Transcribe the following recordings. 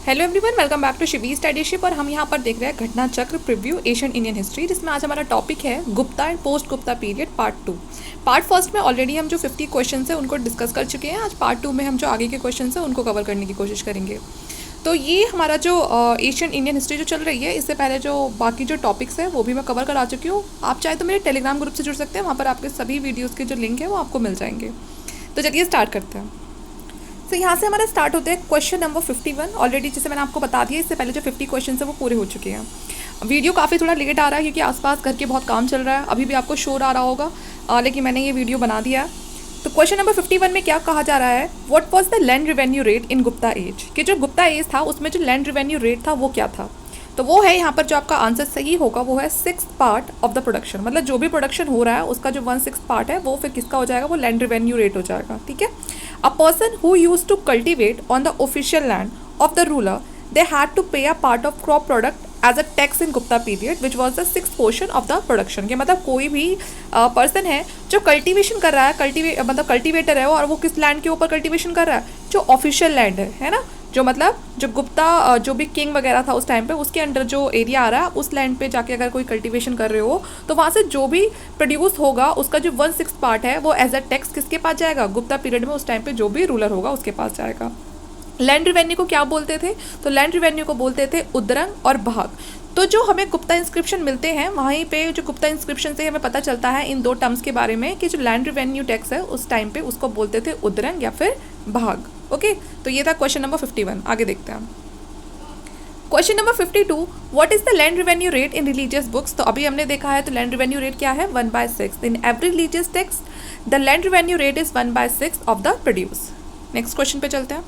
Hello everyone, welcome back to Shivi studyship. और हम यहाँ पर देख रहे हैं घटना चक्र प्रीव्यू एशियन इंडियन हिस्ट्री, जिसमें आज हमारा टॉपिक है Gupta and post Gupta period part 2। Part first में ऑलरेडी हम जो 50 क्वेश्चन है उनको डिस्कस कर चुके हैं। आज पार्ट 2 में हम जो आगे के क्वेश्चन है उनको कवर करने की कोशिश करेंगे। तो ये हमारा जो एशियन इंडियन हिस्ट्री जो चल रही है, इससे पहले जो बाकी जो टॉपिक्स है वो भी मैं कवर करा चुकी हूँ। आप चाहे तो मेरे टेलीग्राम ग्रुप से जुड़ सकते हैं, वहाँ पर आपके सभी वीडियोज़ के जो लिंक है वो आपको मिल जाएंगे। तो चलिए स्टार्ट करते हैं। तो यहाँ से हमारा स्टार्ट होता है क्वेश्चन नंबर 51। ऑलरेडी जैसे मैंने आपको बता दिया, इससे पहले जो 50 क्वेश्चन है वो पूरे हो चुके हैं। वीडियो काफ़ी थोड़ा लेट आ रहा है क्योंकि आसपास घर के बहुत काम चल रहा है। अभी भी आपको शोर आ रहा होगा, लेकिन मैंने ये वीडियो बना दिया है। तो क्वेश्चन नंबर 51 में क्या कहा जा रहा है, what was the land revenue rate in Gupta age, कि जो गुप्ता एज था उसमें जो लैंड रेवेन्यू रेट था वो क्या था। तो वो है यहाँ पर जो आपका आंसर सही होगा वो है 6th part of the production. मतलब जो भी प्रोडक्शन हो रहा है उसका जो 1/6 पार्ट है वो फिर किसका हो जाएगा, वो लैंड रेवेन्यू रेट हो जाएगा। ठीक है। A person who used to cultivate on the official land of the ruler, they had to pay a part of crop product as a tax in Gupta period, which was the 6th portion of the production। के मतलब कोई भी person है जो cultivation कर रहा है, मतलब कल्टीवेटर है वो, और वो किस लैंड के ऊपर कल्टीवेशन कर रहा है, जो ऑफिशियल लैंड है ना, जो मतलब जो गुप्ता जो भी किंग वगैरह था उस टाइम पे, उसके अंडर जो एरिया आ रहा है उस लैंड पे जाके अगर कोई कल्टीवेशन कर रहे हो तो वहाँ से जो भी प्रोड्यूस होगा उसका जो 1/6 पार्ट है वो एज अ टैक्स किसके पास जाएगा, गुप्ता पीरियड में उस टाइम पे जो भी रूलर होगा उसके पास जाएगा। लैंड रिवेन्यू को क्या बोलते थे, तो लैंड रिवेन्यू को बोलते थे उद्रंग और भाग। तो जो हमें गुप्ता इंस्क्रिप्शन मिलते हैं वहीं पे जो गुप्ता इंस्क्रिप्शन से हमें पता चलता है इन दो टर्म्स के बारे में कि जो लैंड रिवेन्यू टैक्स है उस टाइम पे उसको बोलते थे उद्रंग या फिर भाग। ओके, तो ये था क्वेश्चन नंबर 51। आगे देखते हैं question number 52, what is the land revenue rate in religious books. तो अभी हमने देखा है तो लैंड रिवेन्यू रेट क्या है, 1/6 in every religious text the land revenue rate is 1/6 of the produce. Next question पे चलते हैं।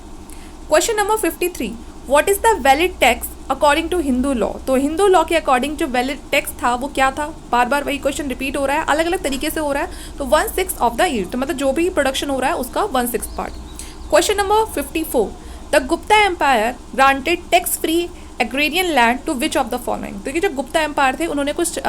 Question number 53, what is the valid tax according to Hindu law. तो हिंदू लॉ के अकॉर्डिंग जो वैलिड टैक्स था वो क्या था। बार बार वही क्वेश्चन रिपीट हो रहा है, अलग अलग तरीके से हो रहा है। तो 1/6 ऑफ द ईयर, तो मतलब जो भी प्रोडक्शन हो रहा है उसका 1/6 part. Question number 54, the Gupta empire granted tax free agrarian land to which of the following. तो ये जो गुप्ता एम्पायर थे उन्होंने कुछ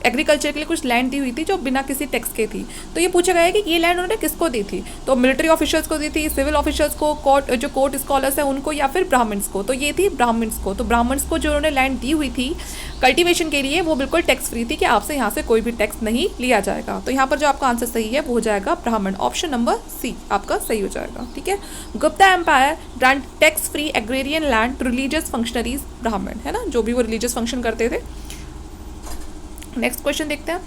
एग्रीकल्चर के लिए कुछ लैंड दी हुई थी जो बिना किसी टैक्स के थी। तो ये पूछा गया है कि ये लैंड उन्होंने किसको दी थी, तो मिलिट्री ऑफिसर्स को दी थी, सिविल ऑफिसर्स को, कोर्ट स्कॉलर्स हैं उनको, या फिर ब्राह्मण्स को। तो ये थी ब्राह्मण्स को। तो ब्राह्मण्स को जो उन्होंने लैंड दी हुई थी कल्टीवेशन के लिए वो बिल्कुल टैक्स फ्री थी कि आपसे यहाँ से कोई भी टैक्स नहीं लिया जाएगा। तो यहाँ पर जो आपका आंसर सही है वो हो जाएगा ब्राह्मण, ऑप्शन नंबर सी आपका सही हो जाएगा। ठीक है। Gupta empire grant tax free agrarian land to religious functionaries, Brahmin है ना, जो भी वो रिलीजियस फंक्शन करते थे। नेक्स्ट क्वेश्चन देखते हैं।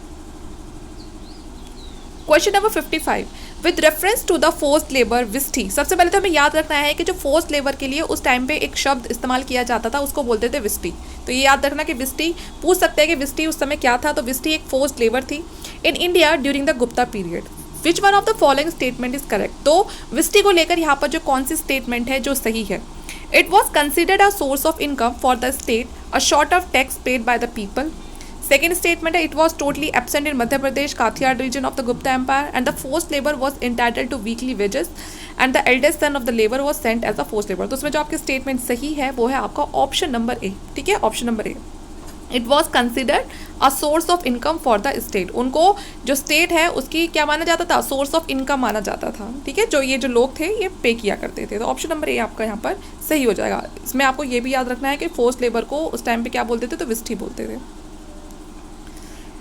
Question number 55, with reference to the forced labour vishti. सबसे पहले तो हमें याद रखना है कि जो फोर्स्ड लेबर के लिए उस टाइम पे एक शब्द इस्तेमाल किया जाता था उसको बोलते थे विस्टी। तो ये याद रखना कि विस्टी, पूछ सकते हैं कि विस्टी उस समय क्या था। तो विस्टी एक फोर्स्ड लेबर थी इन India during the Gupta period. Which one of the following statement is correct. तो विस्टी को लेकर यहाँ पर जो कौन सी स्टेटमेंट है जो सही है, it was considered a source of income for the state, a short of tax paid by the people. Second statement है, it was totally absent in Madhya Pradesh, Kathiawar region of the Gupta Empire, and the forced labor was entitled to weekly wages, and the eldest son of the labor was sent as a forced labor। तो उसमें जो आपकी statement सही है वो है आपका option number A. ठीक है, option number A. It was considered a source of income for the state. उनको जो स्टेट है उसकी क्या माना जाता था, सोर्स ऑफ इनकम माना जाता था। ठीक है, जो ये जो लोग थे ये पे किया करते थे। तो ऑप्शन नंबर ए आपका यहाँ पर सही हो जाएगा। इसमें आपको ये भी याद रखना है कि फोर्स लेबर को उस टाइम पे क्या बोलते थे, तो विस्टी बोलते थे।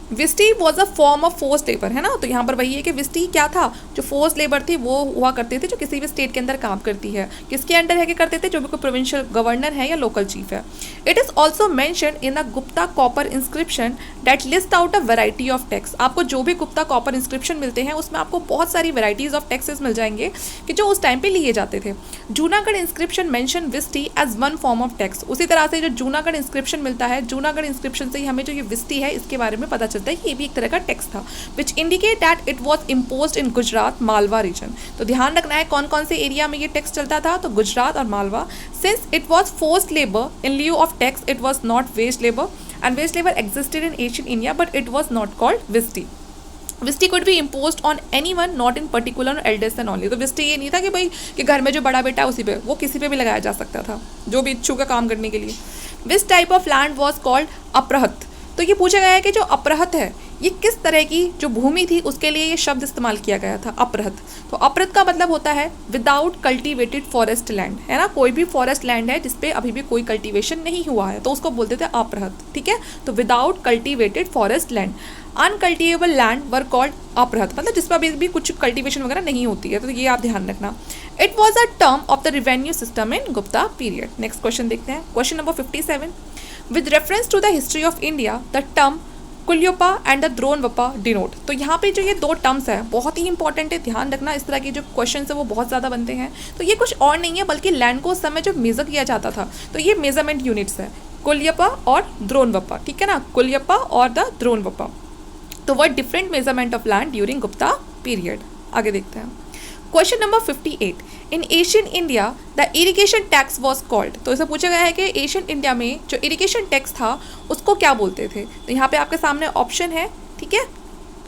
Vishti was a form of force labour, है ना। तो यहाँ पर वही है कि विस्टी क्या था, जो फोर्स लेबर थी वो हुआ करते थे जो किसी भी स्टेट के अंदर काम करती है। किसके अंडर है कि करते थे, जो भी कोई प्रोविंशियल गवर्नर है या लोकल चीफ है। It is also mention in a Gupta copper inscription that list out a variety of tax. आपको जो भी गुप्ता कॉपर इंस्क्रिप्शन मिलते हैं उसमें आपको बहुत सारी वेराइटीज ऑफ टैक्सेस मिल जाएंगे कि जो उस टाइम पे लिए जाते थे। Junagadh inscription mention vishti as one form of tax. उसी तरह से जो जूनागढ़ इंस्क्रिप्शन मिलता है, जूनागढ़ इंस्क्रिप्शन से ही हमें जो ये विस्टी है इसके बारे में पता है कि ये भी एक तरह का टैक्स था, which indicate that it was imposed in Gujarat Malwa region. तो ध्यान रखना है कौन कौन से एरिया में ये टैक्स चलता था, तो गुजरात और Malwa. Since it was forced labour in lieu of tax, it was not wage labour, and wage labour existed in Asian India but it was not called vishti. Vishti could be imposed on anyone not in particular eldest and only. तो विस्टी ये नहीं था कि भाई कि घर में जो बड़ा बेटा है उसी पे, वो किसी पे भी लगाया जा सकता था जो भी इच्छुक है काम करने के लिए। Which type of land was called aprahata. तो ये पूछा गया है कि जो अपरहत है ये किस तरह की जो भूमि थी उसके लिए ये शब्द इस्तेमाल किया गया था, अपरत। तो अपरत का मतलब होता है विदाउट कल्टीवेटेड फॉरेस्ट लैंड, है ना, कोई भी फॉरेस्ट लैंड है जिसपे अभी भी कोई कल्टीवेशन नहीं हुआ है तो उसको बोलते थे अपरत, ठीक है। तो without cultivated forest land, uncultivable land were called aprahata, मतलब जिस पर अभी भी कुछ कल्टीवेशन वगैरह नहीं होती है, तो ये आप ध्यान रखना। It was a term of the revenue system in Gupta period. Next question देखते हैं, question number 57। With reference to the history of India the term kulyavapa and the dronavapa denote. तो यहाँ पे जो ये दो टर्म्स है बहुत ही इंपॉर्टेंट है, ध्यान रखना, इस तरह के जो क्वेश्चन है वो बहुत ज़्यादा बनते हैं। तो ये कुछ और नहीं है बल्कि लैंड को उस समय जो मेजर किया जाता था तो ये मेजरमेंट यूनिट्स है, कुल्यपा और द्रोणवपा, ठीक है ना, कुल्यपा और द द्रोणवपा। तो वह different measurement of land during Gupta period. आगे देखते हैं, question number 58। In Asian India the irrigation tax was called. तो इसे पूछा गया है कि एशियन इंडिया में जो इरिगेशन टैक्स था उसको क्या बोलते थे। तो यहाँ पे आपके सामने ऑप्शन है, ठीक है,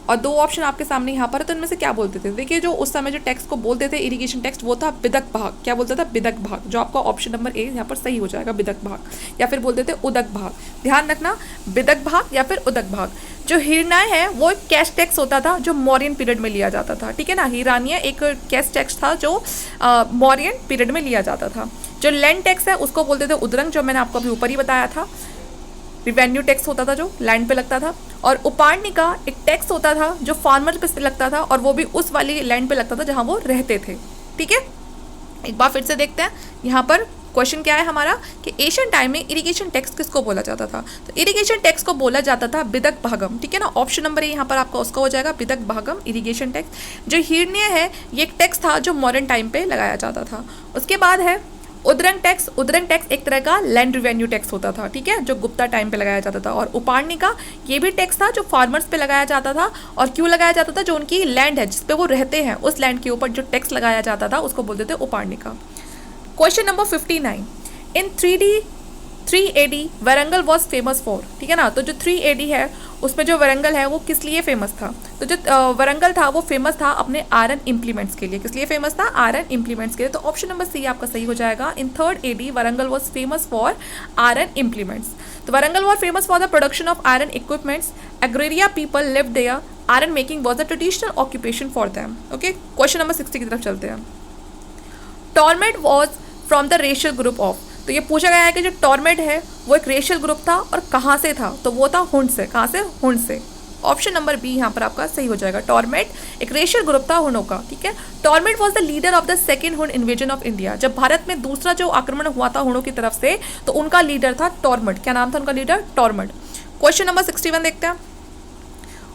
और दो ऑप्शन आपके सामने यहाँ पर है, तो इनमें से क्या बोलते थे। देखिए जो उस समय जो टैक्स को बोलते थे इरिगेशन टैक्स वो था बिदक भाग। क्या बोलता था, बिदक भाग, जो आपका ऑप्शन नंबर ए यहाँ पर सही हो जाएगा, बिदक भाग, या फिर बोलते थे उदक भाग। ध्यान रखना, बिदक भाग या फिर उदक भाग। जो हिरनाय है वो एक कैश टैक्स होता था जो मौर्यन पीरियड में लिया जाता था, ठीक है ना, हिरानिया एक कैश टैक्स था जो मौर्यन पीरियड में लिया जाता था। जो लैंड टैक्स है उसको बोलते थे उदरंग, जो मैंने आपको अभी ऊपर ही बताया था, रिवेन्यू टैक्स होता था जो लैंड पे लगता था। और उपार्णिका एक टैक्स होता था जो फार्मर पे लगता था और वो भी उस वाली लैंड पे लगता था जहाँ वो रहते थे, ठीक है। एक बार फिर से देखते हैं यहाँ पर क्वेश्चन क्या है हमारा कि एशियन टाइम में इरिगेशन टैक्स किसको बोला जाता था। तो इरिगेशन टैक्स को बोला जाता था बिदक भागम, ठीक है ना, ऑप्शन नंबर ए यहाँ पर आपका उसका हो जाएगा, बिदक भागम इरिगेशन टैक्स। जो हिरण्य है ये एक टैक्स था जो मॉडर्न टाइम पे लगाया जाता था। उसके बाद है उदरंग टैक्स। उदरंग टैक्स एक तरह का लैंड रिवेन्यू टैक्स होता था, ठीक है, जो गुप्ता टाइम पे लगाया जाता था। और उपार्णिका ये भी टैक्स था जो फार्मर्स पे लगाया जाता था। और क्यों लगाया जाता था, जो उनकी लैंड है जिस पे वो रहते हैं उस लैंड के ऊपर जो टैक्स लगाया जाता था उसको बोलते थे उपार्णिका। Question number 59। In 3 AD Warangal was famous for, ठीक है ना। तो जो 3 AD है उसमें जो वारंगल है वो किस लिए फेमस था। तो जो वारंगल था वो फेमस था अपने आयरन इम्प्लीमेंट्स के लिए। किस लिए फेमस था, आयरन इम्प्लीमेंट्स के लिए। तो ऑप्शन नंबर सी आपका सही हो जाएगा। In 3rd AD Warangal was famous for iron implements. तो Warangal was famous for the production of iron equipments. Agaria people lived there. Iron making was the traditional occupation for them. Okay, question number 60 की तरफ चलते हैं। Toramana was from the racial group of. तो ये पूछा गया है कि जो टॉर्मेट है वो एक रेशियल ग्रुप था और कहाँ से था, तो वो था हुंड से। कहाँ से, हुंड से। ऑप्शन नंबर बी यहाँ पर आपका सही हो जाएगा। टॉर्मेट एक रेशियल ग्रुप था हुनों का, ठीक है। Toramana was the leader of the second Hun invasion of India. जब भारत में दूसरा जो आक्रमण हुआ था हुनों की तरफ से तो उनका लीडर था टॉर्मेट। क्या नाम था उनका लीडर, टॉर्मेट। क्वेश्चन नंबर 61 देखते हैं।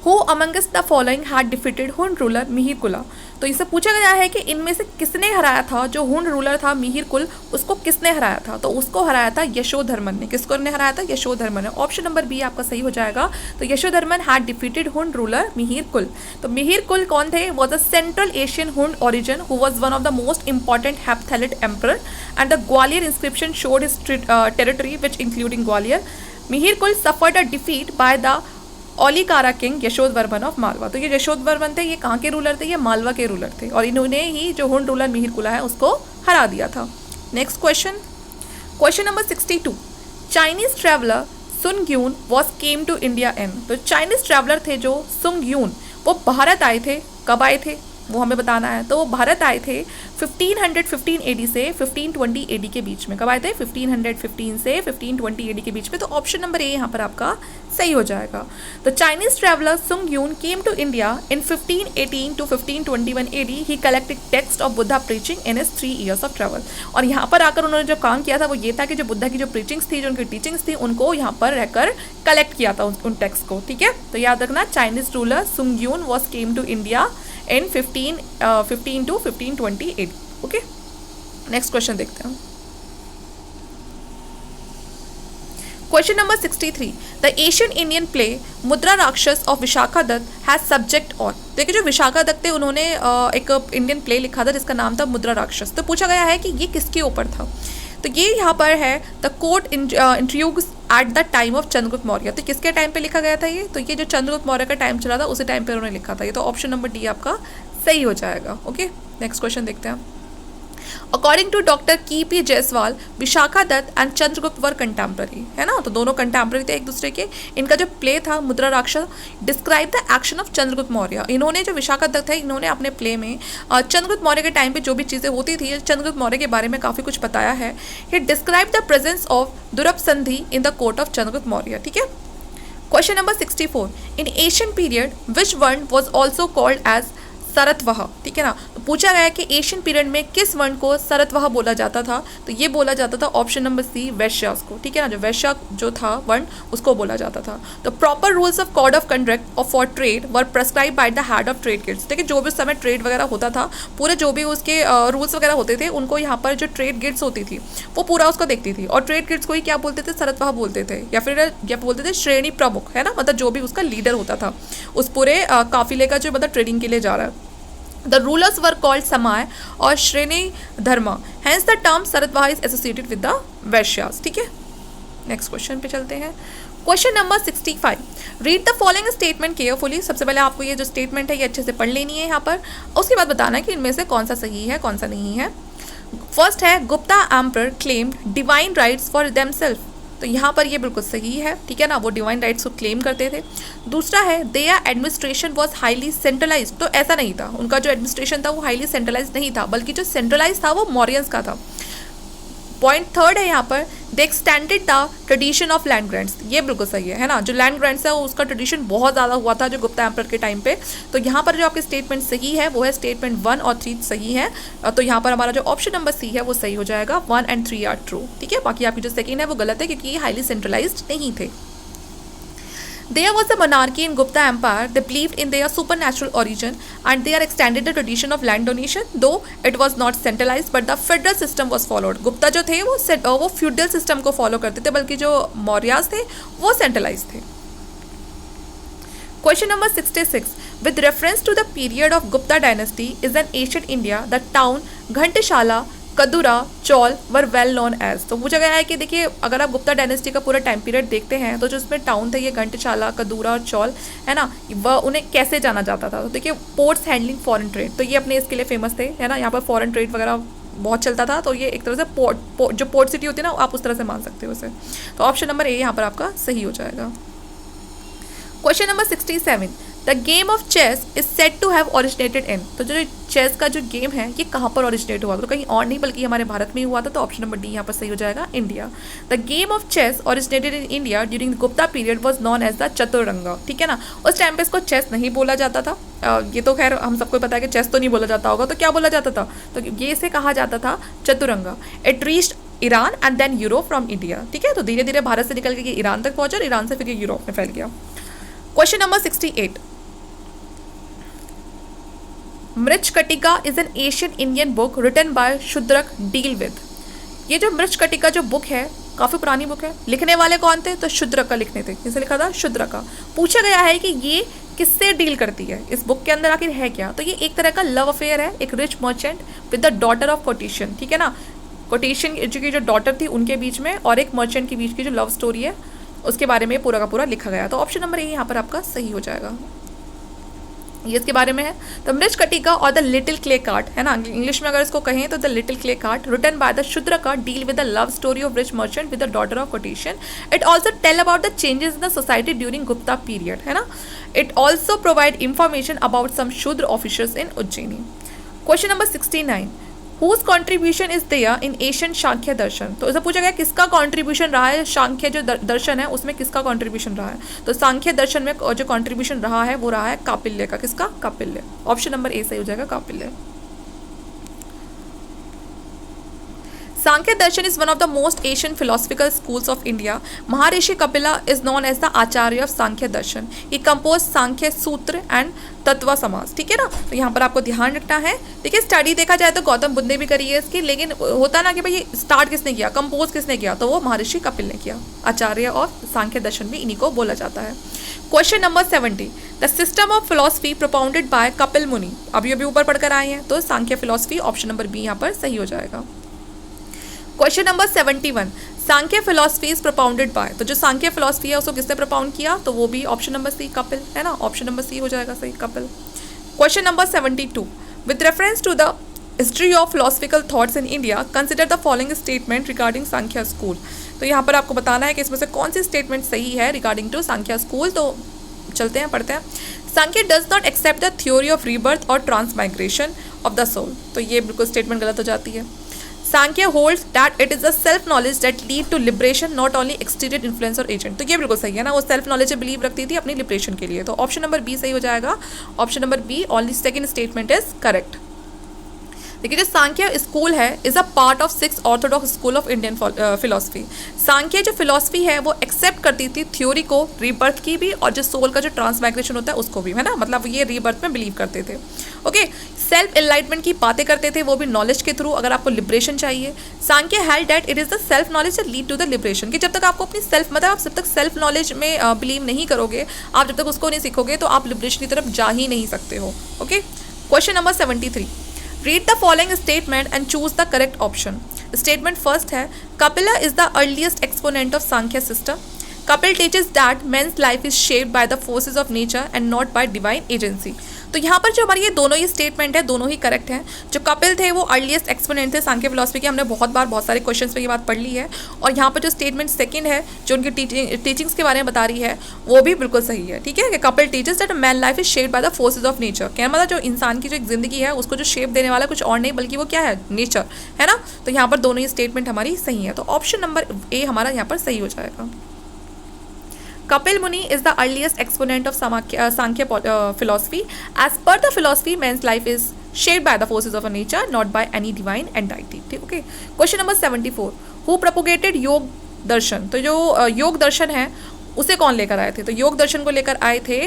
Who amongst the following had defeated Hun ruler Mihir कुला। तो इसे पूछा गया है कि इनमें से किसने हराया था, जो हुन रूलर था मिहिर कुल उसको किसने हराया था। तो उसको हराया था यशोधर्मन ने। किसको ने हराया था, यशोधर्मन ने। ऑप्शन नंबर बी आपका सही हो जाएगा। तो Yashodharman had defeated Hun ruler Mihirakula. तो मिहिर कुल कौन थे, was a central Asian Hun origin who was one of the most important Hephthalite emperor and the Gwalior inscription showed his territory which including Gwalior. Mihirakula suffered a defeat by the Aulikara king Yashodharman of Malwa. तो ये यशोधवर्मन थे, ये कहाँ के ruler थे, ये मालवा के ruler थे और इन्होंने ही जो हुन रूलर मिहिर कुला है उसको हरा दिया था। Next question, question number 62। Chinese traveller Sung Yun was came to India in. तो चाइनीज ट्रैवलर थे जो सुंग यून, वो भारत आए थे। कब आए थे वो हमें बताना है। तो वो भारत आए थे 1515 AD से 1520 AD के बीच में। कब आए थे, 1515 से 1520 AD के बीच में। तो ऑप्शन नंबर ए यहाँ पर आपका सही हो जाएगा। तो Chinese traveller Sung Yun came to India in 1518 to 1521 AD। He collected text of Buddha preaching in his 3 years of travel. और यहाँ पर आकर उन्होंने जो काम किया था वो ये था कि जो बुद्धा की जो प्रीचिंग्स थी, जो उनकी टीचिंग्स थी, उनको यहाँ पर रहकर कलेक्ट किया था उन टेक्स्ट को, ठीक है। तो याद रखना, Chinese ruler Sung Yun was came to India in 15 to 1520 AD। Okay, next question देखते हैं। Question number 63। The Asian Indian play Mudrarakshasa of Vishakhadatta has subject और। देखिए जो विशाखा दत्त थे उन्होंने एक इंडियन प्ले लिखा था जिसका नाम था मुद्रा राक्षस। तो पूछा गया है कि ये किसके ऊपर था। तो ये यहाँ पर है the court intrigues at the time of Chandragupta Maurya. तो किसके टाइम पे लिखा गया था ये, तो ये जो चंद्रगुप्त मौर्य का टाइम चला था उसी टाइम पे उन्होंने लिखा था ये। तो ऑप्शन नंबर डी आपका सही हो जाएगा। ओके, नेक्स्ट क्वेश्चन देखते हैं। According to doctor K Jayaswal, Vishakha Datta and Chandragupta were contemporary, है ना, तो दोनों कंटेम्प्रेरी थे एक दूसरे के। इनका जो प्ले था मुद्रा राक्षस describe the action of Chandragupta Maurya, इन्होंने जो विशाखा दत्त है इन्होंने अपने प्ले में चंद्रगुप्त मौर्य के टाइम पे जो भी चीज़ें होती थी चंद्रगुप्त मौर्य के बारे में काफ़ी कुछ बताया है। ही डिस्क्राइब द प्रेजेंस ऑफ दुरप संधि in the court of Chandragupta Maurya, ठीक है। Question number 64, in Asian period which वर्ण वॉज ऑल्सो कॉल्ड एज सरतवह, ठीक है ना, तो पूछा गया है कि एशियन पीरियड में किस वर्ण को सरतवह बोला जाता था, तो ये बोला जाता था ऑप्शन नंबर सी वैश्यास को, ठीक है ना, जो वैश्या जो था वर्ण उसको बोला जाता था। तो proper rules of code of conduct of for trade were prescribe by the head of trade guilds, देखिए जो भी उस समय ट्रेड वगैरह होता था पूरे जो भी उसके रूल्स वगैरह होते थे उनको यहाँ पर जो ट्रेड गिल्ड्स होती थी वो पूरा उसको देखती थी, और ट्रेड गिल्ड्स को ही क्या बोलते थे, सरतवह बोलते थे, या फिर बोलते थे श्रेणी प्रमुख, है ना, मतलब जो भी उसका लीडर होता था उस पूरे काफिले का जो मतलब ट्रेडिंग के लिए जा रहा है। The rulers were called Samay और श्रेणी धर्म, hence the term Saratvaha is associated with the Vaishyas, ठीक है। नेक्स्ट क्वेश्चन पे चलते हैं। Question number 65, read the following statement carefully, सबसे पहले आपको ये जो स्टेटमेंट है ये अच्छे से पढ़ लेनी है यहाँ पर, उसके बाद बताना है कि इनमें से कौन सा सही है कौन सा नहीं है। फर्स्ट है Gupta emperor claimed divine rights for themselves, तो यहाँ पर ये बिल्कुल सही है, ठीक है ना, वो डिवाइन राइट्स को क्लेम करते थे। दूसरा है their administration was highly centralised, तो ऐसा नहीं था, उनका जो एडमिनिस्ट्रेशन था वो हाईली सेंट्रलाइज्ड नहीं था, बल्कि जो सेंट्रलाइज था वो मौर्यंस का था। पॉइंट थर्ड है यहाँ पर they extended the tradition of land grants, ये बिल्कुल सही है ना, जो लैंड ग्रांट्स है उसका ट्रेडिशन बहुत ज़्यादा हुआ था जो गुप्ता एम्परर के टाइम पे। तो यहाँ पर जो आपके स्टेटमेंट सही है वो है स्टेटमेंट 1 और 3 सही है, तो यहाँ पर हमारा जो ऑप्शन नंबर सी है वो सही हो जाएगा, 1 and 3 आर ट्रू, ठीक है। बाकी आपकी जो सेकेंड है वो गलत है क्योंकि ये हाईली सेंट्रलाइज्ड नहीं थे। There was a monarchy in Gupta Empire. They believed in their supernatural origin and they are extended the tradition of land donation, though it was not centralized, but the federal system was followed. Gupta जो थे वो feudal system को follow करते थे, बल्कि जो मौर्यास थे वो centralized थे। Question number 66. With reference to the period of Gupta dynasty is an ancient India, the town Ghantashala, Kadura, Chaul were well known as, तो पूछा गया है कि देखिए अगर आप गुप्ता डायनेस्टी का पूरा टाइम पीरियड देखते हैं तो जो उसमें टाउन थे ये घंटशाला, कदूरा और चौल, है ना, वह उन्हें कैसे जाना जाता था, तो देखिए पोर्ट्स हैंडलिंग फॉरेन ट्रेड, तो ये अपने इसके लिए फेमस थे, है ना, यहाँ पर फॉरेन ट्रेड वगैरह बहुत चलता था, तो ये एक तरह से जो पोर्ट सिटी होती है ना आप उस तरह से मान सकते हो उसे, तो ऑप्शन नंबर ए यहाँ पर आपका सही हो जाएगा। Question number 67, the game of chess is said to have originated in, तो जो चेस का जो गेम है ये कहाँ पर ओरिजिनेट हुआ, तो कहीं और नहीं बल्कि हमारे भारत में ही हुआ था, तो ऑप्शन नंबर डी यहाँ पर सही हो जाएगा, India. The game of chess originated in India during the Gupta period was known as the chaturanga, ठीक है ना, उस टाइम पे इसको चेस नहीं बोला जाता था, ये तो खैर हम सबको पता है कि चेस तो नहीं बोला जाता होगा, तो क्या बोला जाता था, तो ये इसे कहा जाता था chaturanga. It reached Iran and then Europe from India, ठीक है, तो धीरे धीरे भारत से निकल के ईरान तक पहुंचा और ईरान से फिर ये यूरोप में फैल गया। Question number 68, Mrichchhakatika is an Asian Indian book written by Shudraka deal with, ये जो मृच्छकटिका जो बुक है काफ़ी पुरानी बुक है, लिखने वाले कौन थे, तो शुद्रक का लिखने थे, किसे लिखा था, शुद्रक का। पूछा गया है कि ये किससे डील करती है, इस बुक के अंदर आखिर है क्या, तो ये एक तरह का लव अफेयर है, एक rich merchant with the daughter of quotation, ठीक है ना, कोटेशन जो डॉटर थी उनके बीच में और एक मर्चेंट के बीच की जो लव स्टोरी है उसके बारे में पूरा का पूरा लिखा गया, तो ऑप्शन नंबर ए यहाँ पर आपका सही हो जाएगा, ये इसके बारे में है। तो मृच्छकटिका और द लिटिल क्ले कार्ट, है ना, इंग्लिश में अगर इसको कहें तो the little clay cart written by the Shudraka deal with the love story of rich merchant with the daughter of courtesan. It also tell about the changes in the society during Gupta period, है ना। It also provide information about some Shudra officers in Ujjaini. Question number 69, whose contribution is there in Asian Samkhya darshan, तो इसे पूछा गया किसका contribution रहा है, सांख्य जो दर्शन है उसमें किसका कॉन्ट्रीब्यूशन रहा है, तो सांख्य दर्शन में जो कॉन्ट्रीब्यूशन रहा है वो रहा है कापिल्य का, किसका, कापिल्य, ऑप्शन नंबर ए सही हो जाएगा, Kapilya. Samkhya darshan is one of the most Asian philosophical schools of India. Maharshi Kapila is known as the acharya of Samkhya darshan. He compose Samkhya sutra and तत्व समास, ठीक है ना, तो यहाँ पर आपको ध्यान रखना है। देखिए स्टडी देखा जाए तो गौतम बुद्ध ने भी करी है इसकी, लेकिन होता ना कि भाई स्टार्ट किसने किया, कंपोज किसने किया, तो वो महर्षि कपिल ने किया। आचार्य ऑफ सांख्य दर्शन भी इन्हीं को बोला जाता है। Question number 70, the system of philosophy propounded bye Kapil मुनि, अभी अभी ऊपर पढ़कर आए हैं, तो सांख्य फिलोसफी ऑप्शन नंबर बी यहाँ पर सही हो जाएगा। Question number 71, Sankhya philosophy is propounded bye, तो जो सांख्य फिलोसफी है उसको किसने प्रोपाउंड किया, तो वो भी ऑप्शन नंबर सी कपिल, है ना, ऑप्शन नंबर सी हो जाएगा सही, Kapil. Question number 72, with reference to the history of philosophical thoughts in India, consider the following statement regarding Sankhya school. तो यहाँ पर आपको बताना है कि इसमें से कौन सी स्टेटमेंट सही है रिगार्डिंग टू सांख्या स्कूल। तो चलते हैं, पढ़ते हैं। Samkhya does not accept the theory of rebirth और ट्रांसमाइग्रेशन ऑफ द सोल। तो ये बिल्कुल स्टेटमेंट गलत हो जाती है। Samkhya holds that it is the self knowledge that lead to liberation, not only exterior influence और एजेंट। तो ये बिल्कुल सही है ना, वो सेल्फ नॉलेज से बिलीव रखती थी अपनी लिबरेशन के लिए। तो ऑप्शन नंबर बी सही हो जाएगा। Option number B, only second statement is correct. देखिए, जो सांख्य स्कूल है is a part of 6 orthodox school of Indian philosophy. Samkhya जो फिलोसफी है वो एक्सेप्ट करती थी थ्योरी को, रीबर्थ की भी, और जो सोल का जो ट्रांसमाइग्रेशन होता है उसको भी, है ना, मतलब ये रीबर्थ में बिलीव करते थे। ओके, सेल्फ एनलाइटमेंट की बातें करते थे, वो भी नॉलेज के थ्रू, अगर आपको लिबरेशन चाहिए। Samkhya held that it is the self knowledge that lead to the liberation, कि जब तक आपको अपनी सेल्फ, मतलब आप जब तक सेल्फ नॉलेज में बिलीव नहीं करोगे, आप जब तक उसको नहीं सीखोगे, तो आप लिबरेशन की तरफ जा ही नहीं सकते हो। Okay, question number 73, read the following statement and choose the correct option. Statement first है, Kapila is the earliest exponent of Sankhya system. Kapil teaches that man's life is shaped by the forces of nature and not by divine agency. तो यहाँ पर जो हमारी ये दोनों ही statement है, दोनों ही करेक्ट हैं। जो कपिल थे वो अर्लीस्ट एक्सपोनेंट थे सांख्य फिलोसफी के, हमने बहुत बार बहुत सारे क्वेश्चंस पे ये बात पढ़ ली है। और यहाँ पर जो स्टेटमेंट सेकंड है, जो उनकी टीचिंग्स के बारे में बता रही है, वो भी बिल्कुल सही है। ठीक है, कि Kapil teachers that man life is shaped by the forces of nature. क्या मतलब, जो इंसान की जो एक जिंदगी है उसको जो शेप देने वाला कुछ और नहीं, बल्कि वो क्या है, नेचर, है ना। तो यहाँ पर दोनों ही स्टेटमेंट हमारी सही है। तो ऑप्शन नंबर ए हमारा यहाँ पर सही हो जाएगा। Kapil Muni is the earliest exponent of Sankhya philosophy. As per the philosophy, man's life is shaped by the forces of nature, not by any divine entity. Okay. Question number 74. Who propagated योग दर्शन? तो जो योग दर्शन है उसे कौन लेकर आए थे? तो योग दर्शन को लेकर आए थे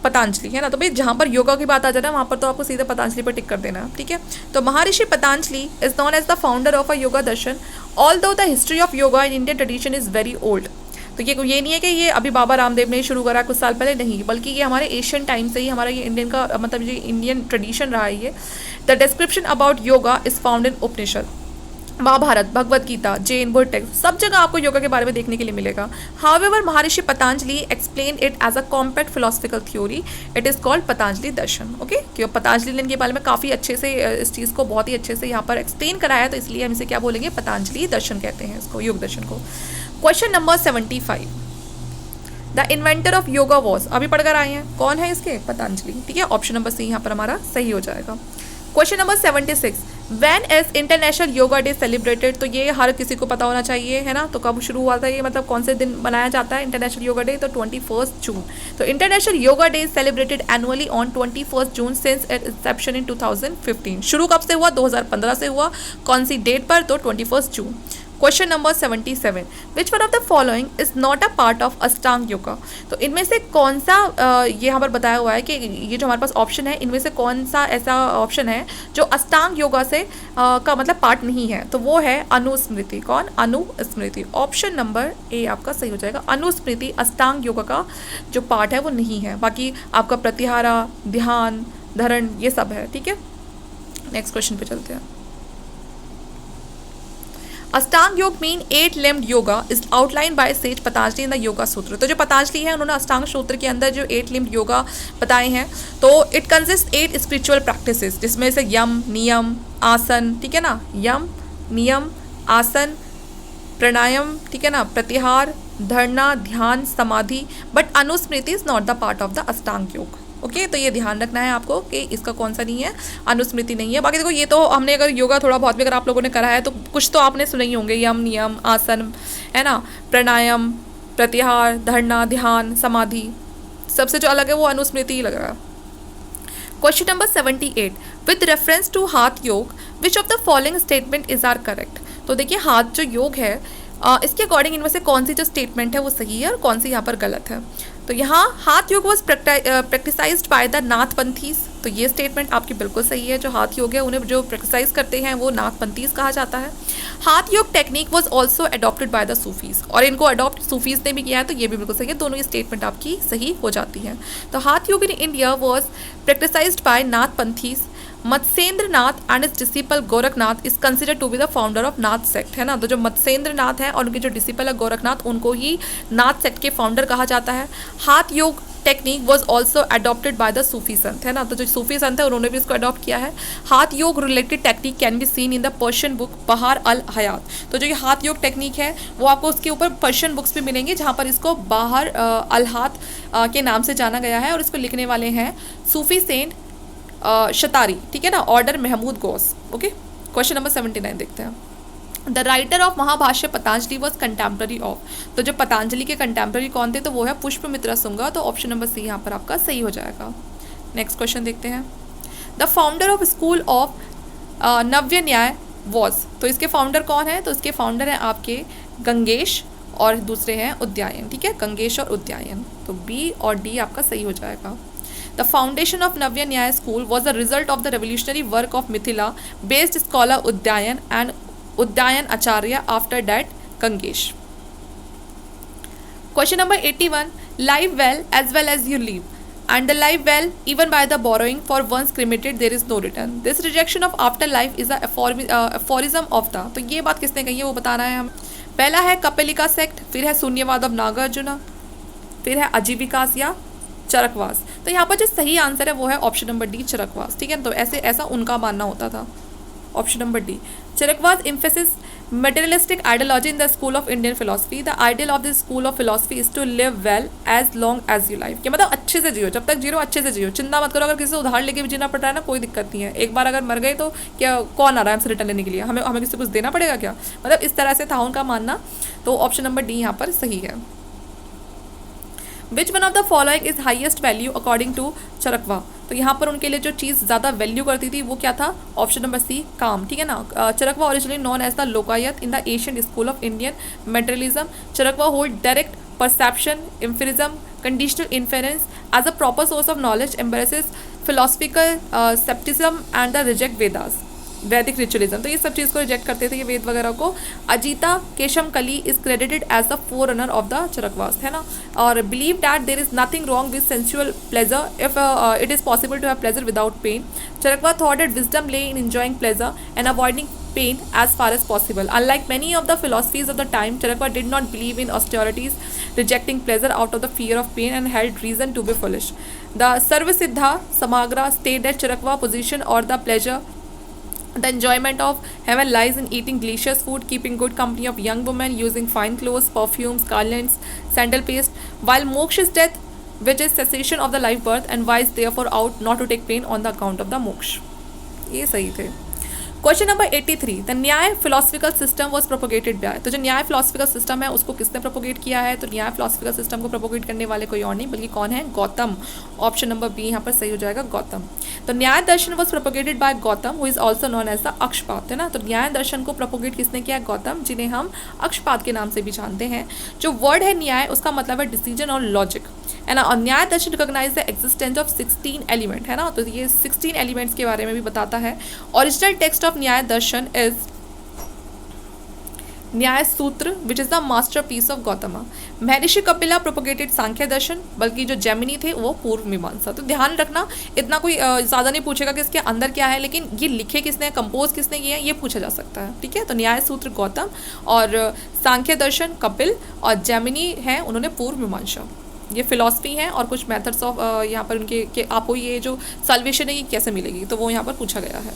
पतंजलि, है ना। तो भाई जहाँ पर योगा की बात आ जाए ना, वहाँ पर तो आपको सीधे पतंजलि पर टिक कर देना, ठीक है। तो Maharshi Patanjali is known as the founder of a yoga Darshan, although the history of yoga in Indian tradition is very old. तो ये नहीं है कि ये अभी बाबा रामदेव ने शुरू करा कुछ साल पहले, नहीं, बल्कि ये हमारे एशियन टाइम से ही हमारा ये इंडियन का, मतलब ये इंडियन ट्रेडिशन रहा है ये। The description about yoga is found in Upanishad, Mahabharat, Bhagavad Gita, Jain, Buddha text, सब जगह आपको योगा के बारे में देखने के लिए मिलेगा। However Maharshi Patanjali explain it as a compact philosophical theory, it is called Patanjali Darshan. Okay, क्योंकि पतंजलि ने इनके बारे में काफ़ी अच्छे से इस चीज़ को बहुत ही अच्छे से यहाँ पर एक्सप्लेन कराया, तो इसलिए हम इसे क्या बोलेंगे, पतंजलि दर्शन कहते हैं इसको, योग दर्शन को। Question number 75, the inventor of yoga was, अभी पढ़कर आए हैं, कौन है इसके, पतंजलि। ठीक है, ऑप्शन नंबर सी यहाँ पर हमारा सही हो जाएगा। Question number 76, when is international yoga day celebrated? तो ये हर किसी को पता होना चाहिए, है ना। तो कब शुरू हुआ था ये, मतलब कौन से दिन मनाया जाता है इंटरनेशनल योगा डे? तो 21 जून। तो international yoga day celebrated annually on 21 June since its inception in 2015। शुरू कब से हुआ? 2015 से हुआ। कौन सी डेट पर? तो 21 जून। Question number 77, which one of the following is not a part of Ashtanga yoga? तो इनमें से कौन सा, ये यहाँ पर बताया हुआ है कि ये जो हमारे पास ऑप्शन है, इनमें से कौन सा ऐसा ऑप्शन है जो अष्टांग योगा से का मतलब पार्ट नहीं है? तो वो है अनुस्मृति। कौन? अनुस्मृति। ऑप्शन नंबर ए आपका सही हो जाएगा। अनुस्मृति अष्टांग योगा का जो पार्ट है वो नहीं है, बाकी आपका प्रत्याहारा, ध्यान, धरण, ये सब है। ठीक है, नेक्स्ट क्वेश्चन पे चलते हैं। अष्टांग योग mean 8 limbed yoga is outline bye says Patanjali in the yoga सूत्र। तो जो पतंजलि है उन्होंने अष्टांग सूत्र के अंदर जो 8 लिम्ड योगा बताए हैं, तो इट कंसिस्ट 8 स्पिरिचुअल प्रैक्टिसेस, जिसमें से यम, नियम, आसन, ठीक है ना, यम, नियम, आसन, प्राणायाम, ठीक है ना, प्रत्याहार, dharana, dhyana, samadhi. But anusmriti is not the part of the Ashtanga yoga. Okay, तो ये ध्यान रखना है आपको कि इसका कौन सा नहीं है, अनुस्मृति नहीं है। बाकी देखो, ये तो हमने अगर योगा थोड़ा बहुत भी अगर आप लोगों ने करा है तो कुछ तो आपने सुने ही होंगे, यम, नियम, आसन, है ना, प्राणायाम, प्रत्याहार, धारणा, ध्यान, समाधि। सबसे जो अलग है वो अनुस्मृति ही लग रहा है। Question number 78, with reference to Hatha yoga which of the following statement is are correct? तो देखिए, हाथ जो योग है इसके अकॉर्डिंग इनमें से कौन सी जो स्टेटमेंट है वो सही है और कौन सी यहाँ पर गलत है? तो यहाँ हाथ योग वॉज प्रैक्टिसाइज्ड बाय द नाथपंथीज। तो ये स्टेटमेंट आपकी बिल्कुल सही है। जो हाथ योग है उन्हें जो प्रैक्टिसाइज करते हैं वो नाथपंथीज कहा जाता है। हाथ योग technique was also adopted by the Sufis, और इनको अडॉप्ट सूफीज ने भी किया है, तो ये भी बिल्कुल सही है। दोनों ही स्टेटमेंट आपकी सही हो जाती है। तो hatha yoga in India was practised by Nathpanthis. Matsyendra Nath and is disciple Gorakhnath is consider to be the founder of Nath sect, है ना। तो जो मत्स्येंद्र नाथ है और उनके जो डिसिपल है गोरखनाथ, उनको ही नाथ सेक्ट के फाउंडर कहा जाता है। हाथ योग technique was also adopted by the Sufi संत, है ना, तो जो सूफी संत है उन्होंने भी इसको अडॉप्ट किया है। हाथ योग related technique can be seen in the Persian book बहार अल हयात, तो जो ये हाथ योग टेक्निक है वो आपको उसके ऊपर पर्शियन बुक्स भी मिलेंगे जहाँ पर इसको बाहर अल हाथ के नाम से जाना गया है, और इसको लिखने वाले हैं सूफी सेंट शतारी, ठीक है ना, order Mahmud Ghaus. Okay, question number 79 देखते हैं। The writer of Mahabhashya Patanjali was contemporary of, तो जो पतंजलि के कंटेम्प्रेरी कौन थे, तो वो है पुष्पमित्रा शुंगा, तो ऑप्शन नंबर सी यहाँ पर आपका सही हो जाएगा। नेक्स्ट क्वेश्चन देखते हैं। The founder of school of Navya Nyaya was, तो इसके फाउंडर कौन है, तो इसके फाउंडर हैं आपके गंगेश और दूसरे हैं उद्यायन, ठीक है, गंगेश और उद्यायन, तो बी और डी आपका सही हो जाएगा। The foundation of Navya Nyaya School was a result of the revolutionary work of Mithila-based scholar Uddayan and Uddayan Acharya, after that Gangesh. Question number 81. Live well as you live, and the live well even by the borrowing, for once cremated there is no return. This rejection of afterlife is a aphorism of the, तो ये बात किसने कही है वो बताना है हम। पहला है कपिलिका सेक्ट, फिर है शून्यवाद ऑफ नागार्जुना, फिर है आजीविकास या चरकवास, तो यहाँ पर जो सही आंसर है वो है ऑप्शन नंबर डी, चरकवास, ठीक है, तो ऐसा उनका मानना होता था। Option number D, Charvakas emphasis materialistic ideology in the school of Indian philosophy. The ideal of this school of philosophy is to live well as long as you live, कि मतलब अच्छे से जियो, जब तक जियो अच्छे से जियो, चिंता मत करो अगर किसी से उधार लेके भी जीना पड़ रहा है ना, कोई दिक्कत नहीं है, एक बार अगर मर गए तो क्या कौन आ रहा है हमसे रिटर्न लेने के लिए, हमें किसी को कुछ देना पड़ेगा क्या, मतलब इस तरह से था उनका मानना, तो ऑप्शन नंबर डी यहाँ पर सही है। Which one of the following is highest value according to Charvaka, तो यहाँ पर उनके लिए जो चीज़ ज़्यादा वैल्यू करती थी वो क्या था, ऑप्शन नंबर सी, काम, ठीक है ना। Charvaka originally known as the Lokayata in the Asian school of Indian materialism. Charvaka hold direct perception, empiricism, conditional inference as a proper source of knowledge, embraces philosophical scepticism and the reject Vedas, Vedic ritualism, तो ये सब चीज़ को reject करते थे ये वेद वगैरह को। Ajita Kesakambali is credited as the forerunner of the Charvakas, है ना, और believe that there is nothing wrong with sensual pleasure if it is possible to have pleasure without pain. Charvaka thought that wisdom lay in enjoying pleasure and avoiding pain as far as possible. Unlike many of the philosophies of the time, Charakwa did not believe in austerities, rejecting pleasure out of the fear of pain, and held reason to be foolish. The Sarvasiddha Samagra stated that Charakwa position or the pleasure, the enjoyment of heaven lies in eating delicious food, keeping good company of young women, using fine clothes, perfumes, garlands, sandal paste, while moksha is death, which is cessation of the life birth, and wise therefore out not to take pain on the account of the moksha. ये सही थे। Question number 83, the न्याय philosophical system was propagated bye, तो जो न्याय philosophical system है उसको किसने प्रोपोगेट किया है, तो न्याय फिलोसफिकल सिस्टम को प्रोपोगेट करने वाले कोई और नहीं बल्कि कौन है, गौतम, ऑप्शन नंबर बी यहाँ पर सही हो जाएगा, गौतम। तो Nyaya darshan was propagated by Gautam, who is also known as the Akshapada, है ना, तो न्याय दर्शन को प्रोपोगेट किसने किया, गौतम, जिन्हें हम अक्षपाद के नाम से भी जानते हैं। जो वर्ड है न्याय उसका मतलब है डिसीजन और लॉजिक, है ना, और Nyaya darshan recognize the existence of 16 element, है ना, तो ये 16 एलिमेंट्स के बारे में भी बताता है। ओरिजिनल टेक्स्ट ऑफ न्याय दर्शन is Nyaya sutra which is the masterpiece of Gautama. Maharshi Kapila propagated सांख्य दर्शन, बल्कि जो जैमिनी थे वो पूर्व मीमांसा। तो ध्यान रखना, इतना कोई ज़्यादा नहीं पूछेगा कि इसके अंदर क्या है, लेकिन ये लिखे किसने, कंपोज किसने किया है, ये पूछा जा सकता है, ठीक है। तो न्याय सूत्र गौतम, और सांख्य दर्शन कपिल, और जैमिनी है उन्होंने पूर्व मीमांसा। ये फिलॉसफी है और कुछ मेथड्स ऑफ यहाँ पर उनके कि आपको ये जो सॉल्वेशन है ये कैसे मिलेगी, तो वो यहाँ पर पूछा गया है।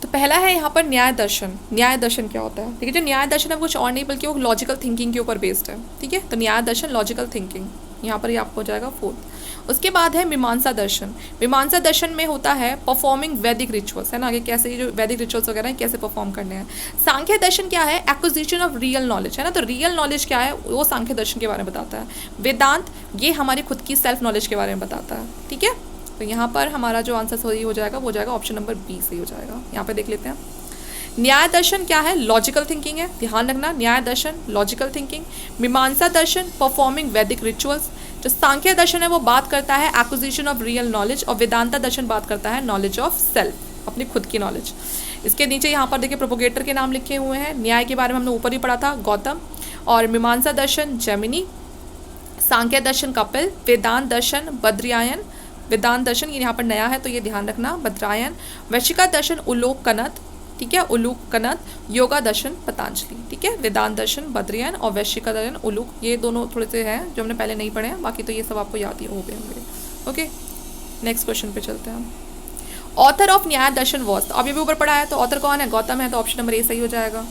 तो पहला है यहाँ पर न्याय दर्शन। न्याय दर्शन क्या होता है, ठीक है, जो न्याय दर्शन है कुछ और नहीं बल्कि वो लॉजिकल थिंकिंग के ऊपर बेस्ड है, ठीक है। तो न्याय दर्शन लॉजिकल थिंकिंग, यहाँ पर ये आपको हो जाएगा 4th। उसके बाद है मीमांसा दर्शन। मीमांसा दर्शन में होता है परफॉर्मिंग वैदिक रिचुअल्स, है ना, कि कैसे ये जो वैदिक रिचुअल्स वगैरह हैं कैसे परफॉर्म करने हैं। सांख्य दर्शन क्या है, एक्विजिशन ऑफ रियल नॉलेज, है ना, तो रियल नॉलेज क्या है वो सांख्य दर्शन के बारे में बताता है। वेदांत ये हमारी खुद की सेल्फ नॉलेज के बारे में बताता है, ठीक है। तो यहाँ पर हमारा जो आंसर सही हो जाएगा वो हो जाएगा ऑप्शन नंबर बी सही हो जाएगा। यहाँ पर देख लेते हैं, न्याय दर्शन क्या है, लॉजिकल थिंकिंग है, ध्यान रखना, न्याय दर्शन लॉजिकल थिंकिंग। मीमांसा दर्शन परफॉर्मिंग वैदिक रिचुअल्स। जो सांख्य दर्शन है वो बात करता है एक्विजिशन ऑफ रियल नॉलेज, और वेदांता दर्शन बात करता है नॉलेज ऑफ सेल्फ, अपनी खुद की नॉलेज। इसके नीचे यहाँ पर देखिए प्रोपोगेटर के नाम लिखे हुए हैं। न्याय के बारे में हमने ऊपर ही पढ़ा था, गौतम, और मीमांसा दर्शन जैमिनी, सांख्य दर्शन कपिल, वेदांत दर्शन बद्रियायन, वेदांत दर्शन ये यहाँ पर नया है तो ये ध्यान रखना, बद्रायन। वैशिका दर्शन उलोक कनत, ठीक है, उलूक कनद, योगा दर्शन पतंजलि, ठीक है, वेदांत दर्शन बद्रियान और वैश्विका दर्शन उलूक, ये दोनों थोड़े से हैं जो हमने पहले नहीं पढ़े हैं, बाकी तो ये सब आपको याद ही हो गए होंगे। ओके, नेक्स्ट क्वेश्चन पे चलते हैं हम। ऑथर ऑफ न्याय दर्शन वॉज, तो अभी भी ऊपर पढ़ा है, तो ऑथर कौन है? गौतम है, तो ऑप्शन नंबर ए सही हो जाएगा।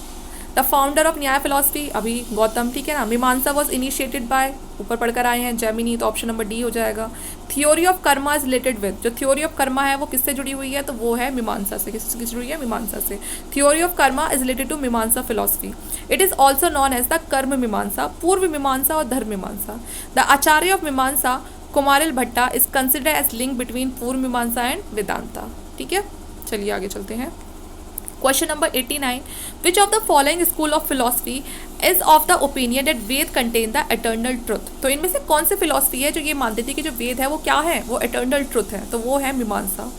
द फाउंडर ऑफ न्याय फिलोसफी, अभी गौतम, ठीक है ना। मीमांसा वॉज इनिशिएटेड बाय, ऊपर पढ़कर आए हैं, जैमिनी, तो ऑप्शन नंबर डी हो जाएगा। Theory of karma is related with, जो थ्योरी ऑफ कर्मा है वो किससे जुड़ी हुई है? तो वो है मीमांसा से। किससे जुड़ी है? मीमांसा से। Theory of karma is related to Mimamsa philosophy. It is also known as the Karma Mimamsa, पूर्व मीमांसा और धर्म मीमांसा। The acharya of Mimamsa Kumarila Bhatta is considered as link between Purva Mimamsa and Vedanta, ठीक है। चलिए आगे चलते हैं। Question number 89, which of the following school of philosophy is of the opinion that Veda contain the eternal truth, तो इनमें से कौन सी फिलोसफी है जो ये मानती थी कि जो वेद है वो क्या है? वो एटर्नल ट्रुथ है, तो वो है मीमांसा।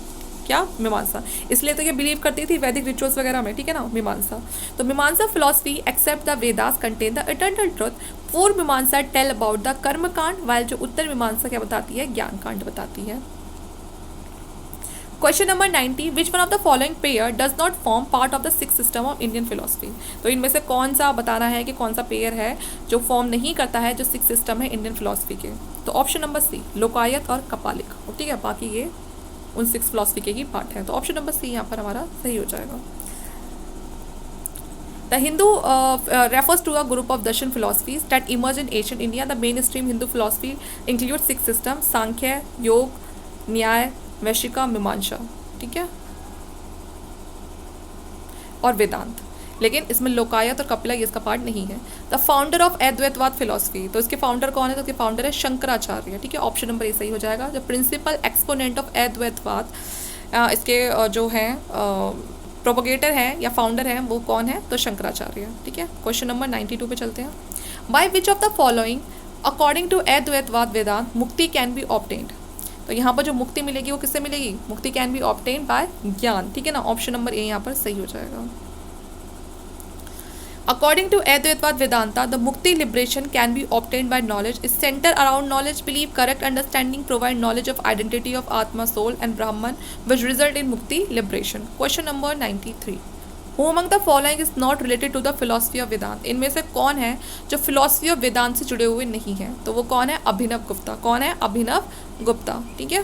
क्या? मीमांसा। इसलिए तो ये बिलीव करती थी वैदिक रिचुअल्स वगैरह में, ठीक है ना, मीमांसा। तो Mimamsa philosophy accept the Vedas contain the eternal truth. Purva Mimamsa tell about the कर्म कांड, वाइल जो उत्तर मीमांसा क्या बताती है? ज्ञान कांड बताती है। Question number 90, which one of the following pair does not form part of the six system of Indian philosophy, तो इनमें से कौन सा बताना है कि कौन सा पेयर है जो फॉर्म नहीं करता है जो सिक्स सिस्टम है इंडियन फिलोसफी के? तो ऑप्शन नंबर सी, लोकायत और कपालिक, ठीक है, बाकी ये उन सिक्स फिलोसफी के ही पार्ट है, तो ऑप्शन नंबर सी यहाँ पर हमारा सही हो जाएगा। The Hindu refers to a group of Darshan philosophies that emerged in ancient India. The mainstream Hindu philosophy includes six systems: सांख्य, योग, न्याय, वैशिका, मीमांसा, ठीक है, और वेदांत। लेकिन इसमें लोकायत और कपिला ये इसका पार्ट नहीं है। द फाउंडर ऑफ अद्वैतवाद फिलोसफी, तो इसके फाउंडर कौन है? तो इसके फाउंडर है शंकराचार्य, ठीक है, ऑप्शन नंबर ए सही हो जाएगा। जो प्रिंसिपल एक्सपोनेंट ऑफ अद्वैतवाद, इसके जो हैं प्रोपोगेटर हैं या फाउंडर हैं वो कौन है? तो शंकराचार्य, ठीक है। क्वेश्चन नंबर 92 पे चलते हैं। By which of the following according to Advaitavada Vedanta मुक्ति कैन बी ऑब्टेन्ड, तो यहाँ पर जो मुक्ति मिलेगी वो किससे मिलेगी? मुक्ति कैन बी ऑब्टेन्ड बाय ज्ञान, ठीक है ना, ऑप्शन नंबर ए यहाँ पर सही हो जाएगा। According to Advaitwad Vedanta, the Mukti liberation can be obtained by knowledge, is centered around knowledge, belief, correct understanding, provide knowledge of identity of Atma, soul and Brahman, which result in Mukti liberation. Question number 93. Who among the following is not related to the philosophy of Vedanta? इनमें से कौन है जो philosophy of Vedanta से जुड़े हुए नहीं हैं? तो वो कौन है? अभिनव गुप्ता। कौन है? अभिनव गुप्ता, ठीक है।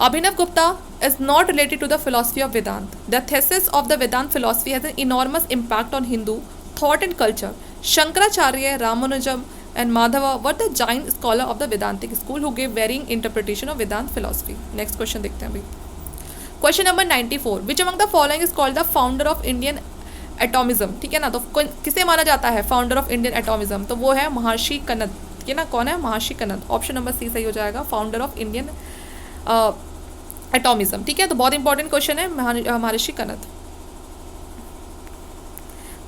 Abhinav Gupta is not related to the philosophy of Vedanta. The thesis of the Vedanta philosophy has an enormous impact on Hindu thought and culture. Shankaracharya, Ramanujam, and Madhava were the giant scholar of the Vedantic school who gave varying interpretation of Vedanta philosophy. Next question देखते हैं अभी। Question number 94. Which among the following is called the founder of Indian atomism? ठीक है ना, तो किसे माना जाता है फाउंडर ऑफ इंडियन एटोमिज्म? तो वो है महर्षि कनद, ठीक है ना। कौन है? महर्षि कनद, ऑप्शन नंबर सी सही हो जाएगा, फाउंडर ऑफ इंडियन एटोमिज्म, ठीक है। तो बहुत इंपॉर्टेंट क्वेश्चन है Maharshi Kanad.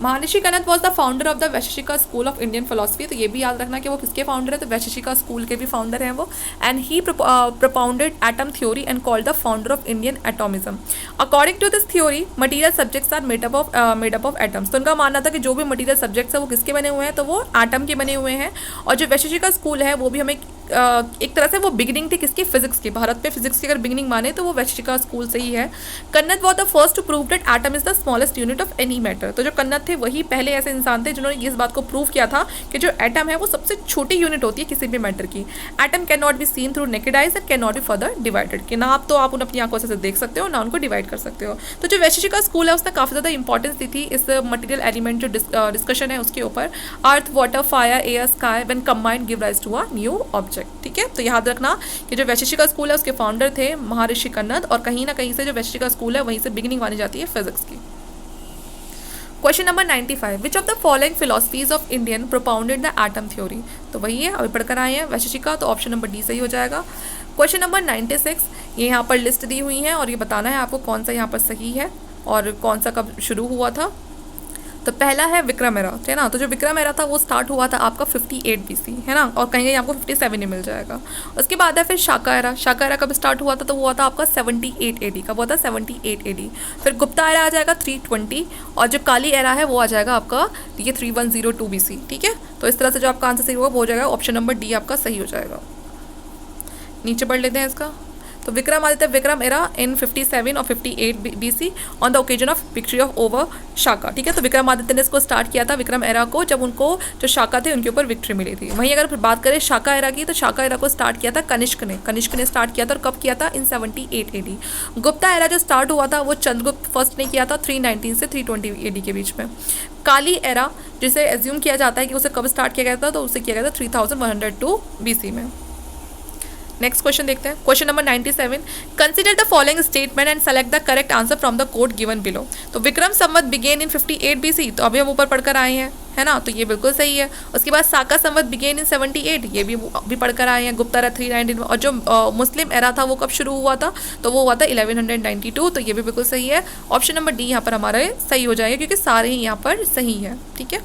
Maharshi Kanad was the founder of the Vaisheshika school of Indian philosophy, तो ये भी याद रखना कि वो किसके फाउंडर है? तो वैशेषिका स्कूल के भी फाउंडर हैं वो। And he propounded atom theory and called the founder of Indian atomism. According to this theory material subjects are made up of atoms, तो उनका मानना था कि जो भी मटीरियल सब्जेक्ट्स है वो किसके बने हुए हैं? तो वो एटम के बने हुए हैं। और जो वैशेषिका स्कूल है वो भी हमें एक तरह से वो बिगिनिंग थी किसकी? फिजिक्स की। भारत में फिजिक्स की अगर बिगिनिंग माने तो वो वैशेषिका स्कूल से ही है। Kanad was the first to prove that atom is the smallest unit of any matter, तो जो कन्नद थे वही पहले ऐसे इंसान थे जिन्होंने इस बात को प्रूव किया था कि जो एटम है वो सबसे छोटी यूनिट होती है किसी भी मैटर की। Atom can not be seen through naked eyes and can not be further divided, कि ना आप तो आप उन अपनी आंखों से देख सकते हो ना उनको डिवाइड कर सकते हो। तो जो वैशेषिका स्कूल है उसने काफ़ी ज़्यादा इंपॉर्टेंस दी थी इस मटीरियल एलिमेंट जो डिस्कशन है उसके ऊपर। Earth, water, fire, air, sky when combined give rise to a new object, ठीक है। तो याद रखना कि जो वैशेषिका स्कूल है उसके फाउंडर थे महर्षि कन्नद, और कहीं ना कहीं से जो वैशेषिका स्कूल है वहीं से बिगिनिंग मानी जाती है फिजिक्स की। Question number 95, which of the following philosophies of Indian propounded the atom theory, तो वही है अभी पढ़कर आए हैं वैशेषिका, तो ऑप्शन नंबर डी सही हो जाएगा। क्वेश्चन नंबर 96, ये यहाँ पर लिस्ट दी हुई है और ये बताना है आपको कौन सा यहाँ पर सही है और कौन सा कब शुरू हुआ था। तो पहला है विक्रम एरा, है ना, तो जो विक्रम एरा था वो स्टार्ट हुआ था आपका 58 BC, है ना, और कहीं कहीं आपको 57 ही मिल जाएगा। उसके बाद है फिर शाका एरा। शाका एरा कब स्टार्ट हुआ था? तो वो हुआ था आपका 78 AD, कब हुआ था? 78 AD। फिर गुप्ता एरा आ जाएगा 320, और जो काली एरा है वो आ जाएगा आपका ये 3102 BC, ठीक है। तो इस तरह से जो आपका आंसर सही होगा वो हो जाएगा ऑप्शन नंबर डी आपका सही हो जाएगा। नीचे पढ़ लेते हैं इसका। तो विक्रमादित्य विक्रम एरा इन 57 और 58 BC on the occasion of victory of over Shaka, ठीक है। तो विक्रमादित्य ने इसको स्टार्ट किया था विक्रम एरा को जब उनको जो शाका थे उनके ऊपर विक्ट्री मिली थी। वहीं अगर बात करें शाका एरा की, तो शाका एरा को स्टार्ट किया था कनिष्क ने स्टार्ट किया था, और कब किया था? इन 78 AD। गुप्ता एरा जो स्टार्ट हुआ था वो चंद्रगुप्त फर्स्ट ने किया था 319 से 320 AD के बीच में। काली एरा जिसे एज्यूम किया जाता है कि उसे कब स्टार्ट किया गया था, तो उसे किया गया था 3102 BC में। नेक्स्ट क्वेश्चन देखते हैं, question number 97। Consider the following statement and select the correct answer from the code given below. तो Vikram Samvat began in 58 BC, तो अभी हम ऊपर पढ़कर आए हैं, है ना, तो ये बिल्कुल सही है। उसके बाद साका संवत बिगेन इन 78, ये भी पढ़कर आए हैं। गुप्ता एरा 319, और जो मुस्लिम एरा था वो कब शुरू हुआ था? तो वो हुआ था 1192, तो ये भी बिल्कुल सही है। ऑप्शन नंबर डी यहाँ पर हमारा सही हो जाएगा क्योंकि सारे ही यहाँ पर सही है, ठीक है।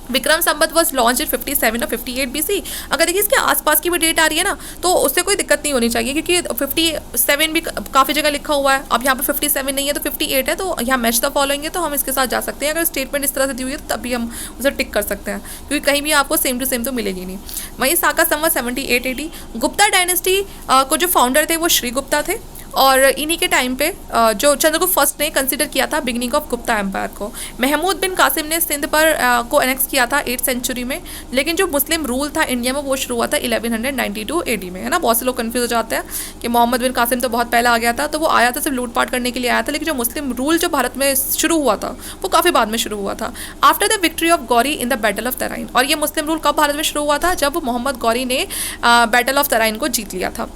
Vikram Samvat was launch in 57 और 58 BC। अगर देखिए इसके आसपास की भी डेट आ रही है ना, तो उससे कोई दिक्कत नहीं होनी चाहिए क्योंकि 57 भी काफ़ी जगह लिखा हुआ है। अब यहाँ पर 57 नहीं है तो 58 है, तो यहाँ मैच द फॉलोइंग है, तो हम इसके साथ जा सकते हैं। अगर स्टेटमेंट इस तरह से दी हुई है तो तभी हम उसे टिक कर सकते हैं क्योंकि कहीं भी आपको सेम टू सेम तो मिलेगी नहीं। वहीं साका संवत 78 AD। गुप्ता डायनेस्टी को जो फाउंडर थे वो श्री गुप्ता थे, और इन्हीं के टाइम पे जो चंद्रगुप्त फर्स्ट ने कंसिडर किया था बिगनिंग ऑफ गुप्ता एम्पायर को। महमूद बिन कासिम ने सिंध पर को एनेक्स किया था 8th सेंचुरी में, लेकिन जो मुस्लिम रूल था इंडिया में वो शुरू हुआ था 1192 AD में, है ना। बहुत से लोग कंफ्यूज हो जाते हैं कि मोहम्मद बिन कासिम तो बहुत पहले आ गया था, तो वो आया था सिर्फ लूटपाट करने के लिए आया था, लेकिन जो मुस्लिम रूल जो भारत में शुरू हुआ था वो काफ़ी बाद में शुरू हुआ था, after the victory of Gauri in the battle of Tarain. और ये मुस्लिम रूल कब भारत में शुरू हुआ था? जब मोहम्मद गौरी ने बैटल ऑफ तराइन को जीत लिया था।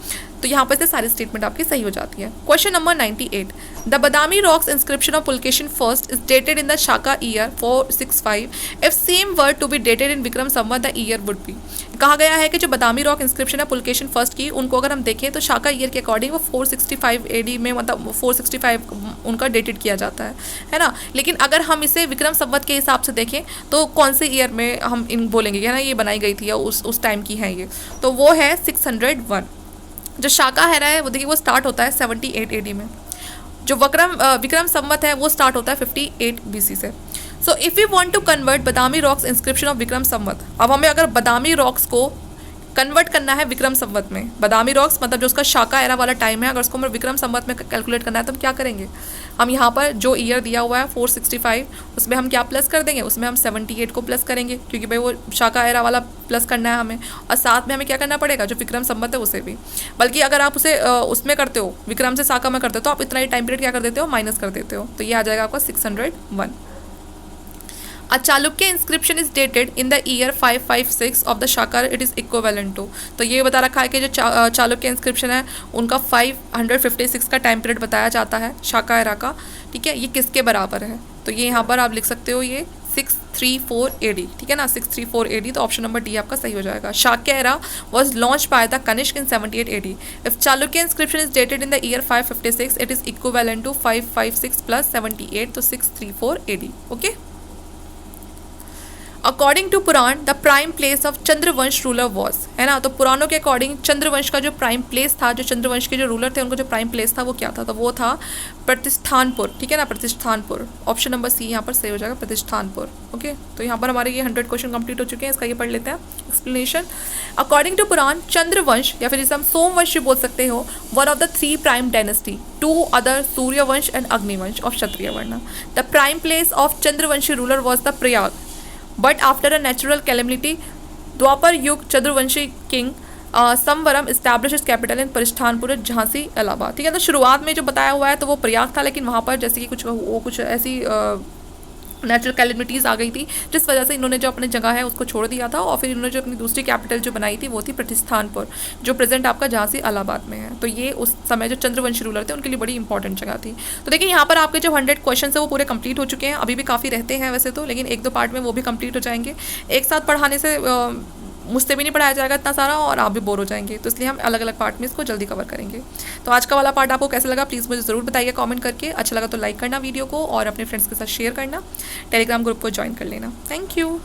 तो यहाँ पर से सारी स्टेटमेंट आपकी सही हो जाती है। Question number 98। The Badami rocks inscription of Pulakeshin first is dated in the Shaka year 465। If same word to be dated in Vikram Samvat the year would be. कहा गया है कि जो बदामी रॉक इंस्क्रिप्शन है पुलकेशिन फर्स्ट की, उनको अगर हम देखें तो शाका ईयर के अकॉर्डिंग वो 465 AD में, मतलब 465 उनका डेटेड किया जाता है ना। लेकिन अगर हम इसे विक्रम संवत के हिसाब से देखें तो कौन से ईयर में हम इन बोलेंगे, है ना, ये बनाई गई थी या उस टाइम की है ये, तो वो है 601। जो शाका एरा है वो देखिए वो स्टार्ट होता है 78 AD में। जो विक्रम संवत है वो स्टार्ट होता है 58 BC से। So if you want to convert Badami rocks inscription of Vikram Samvat, अब हमें अगर बदामी रॉक्स को कन्वर्ट करना है विक्रम संवत में, बदामी रॉक्स मतलब जो उसका शाका एरा वाला टाइम है, अगर उसको हमें विक्रम संवत में कैलकुलेट करना है तो हम क्या करेंगे? हम यहाँ पर जो ईयर दिया हुआ है 465, उसमें हम क्या प्लस कर देंगे? उसमें हम 78 को प्लस करेंगे क्योंकि भाई वो शाका एरा वाला प्लस करना है हमें, और साथ में हमें क्या करना पड़ेगा? जो विक्रम संवत है उसे भी। बल्कि अगर आप उसे उसमें करते हो, विक्रम से शाका में करते हो, तो आप इतना ही टाइम पीरियड क्या कर देते हो? माइनस कर देते हो, तो ये आ जाएगा आपका 601। A Chalukya inscription is dated in the year 556 of the Shaka, it is equivalent to। तो ये बता रखा है कि जो चालुक्य इंस्क्रिप्शन है उनका 556 का टाइम पीरियड बताया जाता है शाका एरा का, ठीक है। ये किसके बराबर है? तो ये यहाँ पर आप लिख सकते हो ये 634 AD, ठीक है ना, 634 AD। तो ऑप्शन नंबर डी आपका सही हो जाएगा। Shaka era was launch by the Kanishka in 78 AD। If Chalukya inscription is dated in the year 556, it is equivalent to 556 plus 78, तो 634 AD, okay. According to Purana the prime place of Chandravansh ruler was, है ना। तो पुराणों के अकॉर्डिंग चंद्रवंश का जो प्राइम प्लेस था, जो चंद्रवंश के जो रूलर थे उनका जो प्राइम प्लेस था वो क्या था? तो वो था प्रतिष्ठानपुर, ठीक है ना, प्रतिष्ठानपुर। ऑप्शन नंबर सी यहाँ पर सही हो जाएगा, प्रतिष्ठानपुर, ओके। तो यहाँ पर हमारे ये 100 क्वेश्चन कंप्लीट हो चुके हैं। इसका ये पढ़ लेते हैं explanation. According to Purana Chandravansh या फिर जिसे हम सोमवंश बोल सकते हो, one of the 3 prime dynasty, 2 other Suryavansh and Agnivansh of Kshatriya varna. The prime place of Chandravanshi ruler was the Prayag, but after a natural calamity Dwapar yuga Chandravanshi king Samvaran establish is capital in Pratishthanpur Jhansi Allahabad, ठीक है। तो शुरुआत में जो बताया हुआ है तो वो प्रयाग था, लेकिन वहाँ पर जैसे कि कुछ ऐसी नेचुरल कैलेमिटीज़ आ गई थी जिस वजह से इन्होंने जो अपनी जगह है उसको छोड़ दिया था, और फिर इन्होंने जो अपनी दूसरी कैपिटल जो बनाई थी वो थी प्रतिष्ठानपुर, जो प्रेजेंट आपका झांसी इलाहाबाद में है। तो ये उस समय जो चंद्रवंशी रूलर थे उनके लिए बड़ी इंपॉर्टेंट जगह थी। तो देखिए यहाँ पर आपके जो 100 क्वेश्चन है वो पूरे कंप्लीट हो चुके हैं। अभी भी काफ़ी रहते हैं वैसे तो, लेकिन 1-2 पार्ट में वो भी कंप्लीट हो जाएंगे। एक साथ पढ़ाने से मुझसे भी नहीं पढ़ाया जाएगा इतना सारा, और आप भी बोर हो जाएंगे, तो इसलिए हम अलग अलग पार्ट में इसको जल्दी कवर करेंगे। तो आज का वाला पार्ट आपको कैसा लगा प्लीज़ मुझे ज़रूर बताइए कमेंट करके। अच्छा लगा तो लाइक करना वीडियो को, और अपने फ्रेंड्स के साथ शेयर करना, टेलीग्राम ग्रुप को ज्वाइन कर लेना। Thank you.